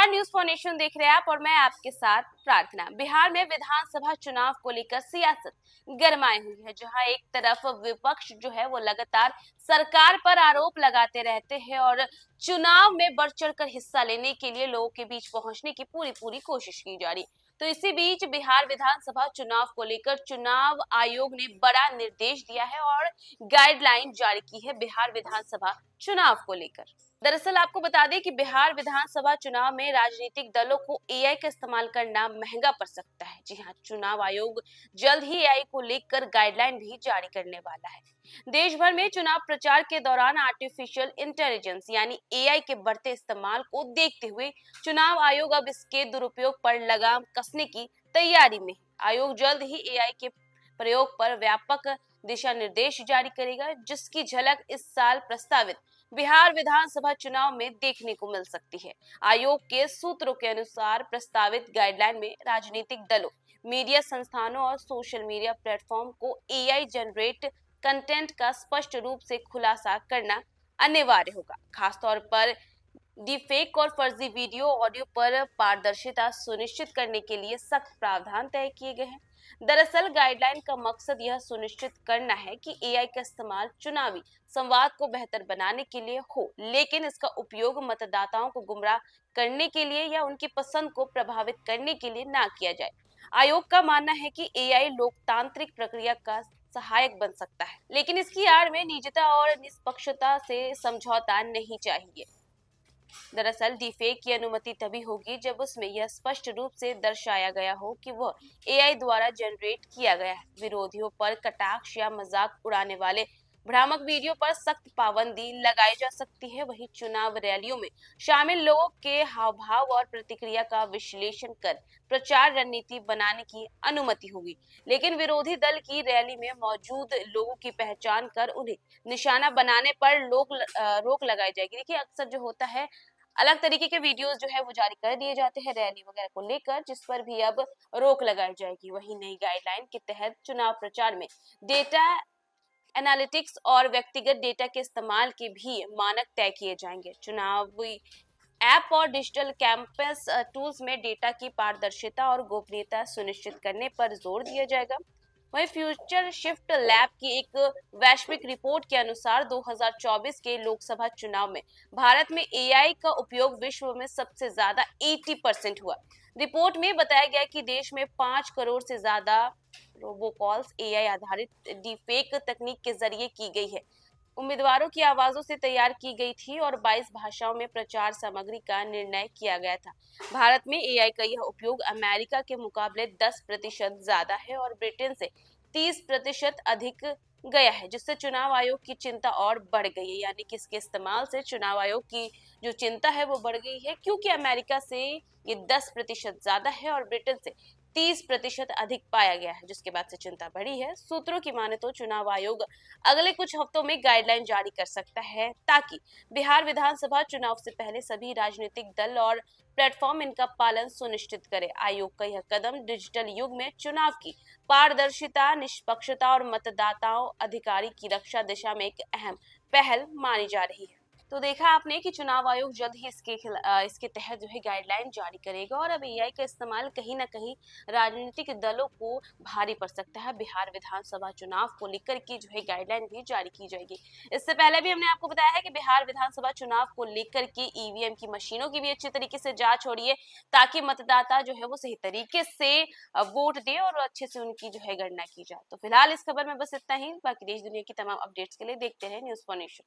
नमस्कार, news for nation देख रहे हैं आप और मैं आपके साथ प्रार्थना। बिहार में विधानसभा चुनाव को लेकर सियासत गरमाई हुई है, जहां एक तरफ विपक्ष जो है वो लगातार सरकार पर आरोप लगाते रहते हैं और चुनाव में बढ़ चढ़कर हिस्सा लेने के लिए लोगों के बीच पहुंचने की पूरी पूरी कोशिश की जा रही। तो इसी बीच बिहार विधानसभा चुनाव को लेकर चुनाव आयोग ने बड़ा निर्देश दिया है और गाइडलाइन जारी की है बिहार विधानसभा चुनाव को लेकर। दरअसल आपको बता दें कि बिहार विधानसभा चुनाव में राजनीतिक दलों को एआई का इस्तेमाल करना महंगा पड़ सकता है। जी हाँ, चुनाव आयोग जल्द ही एआई को लेकर गाइडलाइन भी जारी करने वाला है। देश भर में चुनाव प्रचार के दौरान आर्टिफिशियल इंटेलिजेंस यानी एआई के बढ़ते इस्तेमाल को देखते हुए चुनाव आयोग अब इसके दुरुपयोग पर लगाम कसने की तैयारी में है। आयोग जल्द ही एआई के प्रयोग पर व्यापक दिशा निर्देश जारी करेगा, जिसकी झलक इस साल प्रस्तावित बिहार विधानसभा चुनाव में देखने को मिल सकती है। आयोग के सूत्रों के अनुसार प्रस्तावित गाइडलाइन में राजनीतिक दलों, मीडिया संस्थानों और सोशल मीडिया प्लेटफॉर्म को एआई जनरेट कंटेंट का स्पष्ट रूप से खुलासा करना अनिवार्य होगा। खासतौर पर डीफेक और फर्जी वीडियो ऑडियो पर पारदर्शिता सुनिश्चित करने के लिए सख्त प्रावधान तय किए गए हैं। दरअसल गाइडलाइन का मकसद यह सुनिश्चित करना है कि एआई का इस्तेमाल चुनावी संवाद को बेहतर बनाने के लिए हो, लेकिन इसका उपयोग मतदाताओं को गुमराह करने के लिए या उनकी पसंद को प्रभावित करने के लिए ना किया जाए। आयोग का मानना है कि एआई लोकतांत्रिक प्रक्रिया का सहायक बन सकता है, लेकिन इसकी आड़ में निजता और निष्पक्षता से समझौता नहीं चाहिए। दरअसल डीफेक की अनुमति तभी होगी जब उसमें यह स्पष्ट रूप से दर्शाया गया हो कि वह एआई द्वारा जनरेट किया गया है। विरोधियों पर कटाक्ष या मजाक उड़ाने वाले भ्रामक वीडियो पर सख्त पाबंदी लगाई जा सकती है। वहीं चुनाव रैलियों में शामिल लोगों के हाव भाव और प्रतिक्रिया का विश्लेषण कर प्रचार रणनीति बनाने की अनुमति होगी, लेकिन विरोधी दल की रैली में मौजूद लोगों की पहचान कर उन्हें निशाना बनाने पर रोक लगाई जाएगी। देखिए, अक्सर जो होता है, अलग तरीके के वीडियोस जो है वो जारी कर दिए जाते हैं रैली वगैरह को लेकर, जिस पर भी अब रोक लगाई जाएगी। वही नई गाइडलाइन के तहत चुनाव प्रचार में डेटा एनालिटिक्स और व्यक्तिगत डेटा के इस्तेमाल के भी मानक तय किए जाएंगे। चुनावी ऐप और डिजिटल कैंपस टूल्स में डेटा की पारदर्शिता और गोपनीयता सुनिश्चित करने पर जोर दिया जाएगा। वहीं फ्यूचर शिफ्ट लैब की एक वैश्विक रिपोर्ट के अनुसार 2024 के लोकसभा चुनाव में भारत में एआई का उपयोग विश्व में सबसे ज्यादा 80% हुआ। रिपोर्ट में बताया गया कि देश में 5 करोड़ से ज्यादा रोबोकॉल्स एआई आधारित डीफेक तकनीक के जरिए की गई है। उम्मीदवारों की आवाजों से तैयार की गई थी और 22 भाषाओं में प्रचार सामग्री का निर्णय किया गया था। भारत में एआई का यह उपयोग अमेरिका के मुकाबले 10% ज्यादा है और ब्रिटेन से 30% अधिक गया है, जिससे चुनाव आयोग की चिंता और बढ़ गई है। यानी कि इसके इस्तेमाल से चुनाव आयोग की जो चिंता है वो बढ़ गई है, क्योंकि अमेरिका से ये 10% ज्यादा है और ब्रिटेन से 30% अधिक पाया गया है, जिसके बाद से चिंता बढ़ी है। सूत्रों की माने तो चुनाव आयोग अगले कुछ हफ्तों में गाइडलाइन जारी कर सकता है, ताकि बिहार विधानसभा चुनाव से पहले सभी राजनीतिक दल और प्लेटफॉर्म इनका पालन सुनिश्चित करे। आयोग का यह कदम डिजिटल युग में चुनाव की पारदर्शिता, निष्पक्षता और मतदाताओं अधिकारी की रक्षा दिशा में एक अहम पहल मानी जा रही है। तो देखा आपने कि चुनाव आयोग जल्द ही इसके तहत जो है गाइडलाइन जारी करेगा और अब एआई का इस्तेमाल कहीं ना कहीं राजनीतिक दलों को भारी पड़ सकता है। बिहार विधानसभा चुनाव को लेकर की जो है गाइडलाइन भी जारी की जाएगी। इससे पहले भी हमने आपको बताया है कि बिहार विधानसभा चुनाव को लेकर के ईवीएम की मशीनों की भी अच्छी तरीके से जांच हो रही है, ताकि मतदाता जो है वो सही तरीके से वोट दे और अच्छे से उनकी जो है गणना की जाए। तो फिलहाल इस खबर में बस इतना ही। बाकी देश दुनिया की तमाम अपडेट्स के लिए देखते रहे न्यूज फॉर नेशन।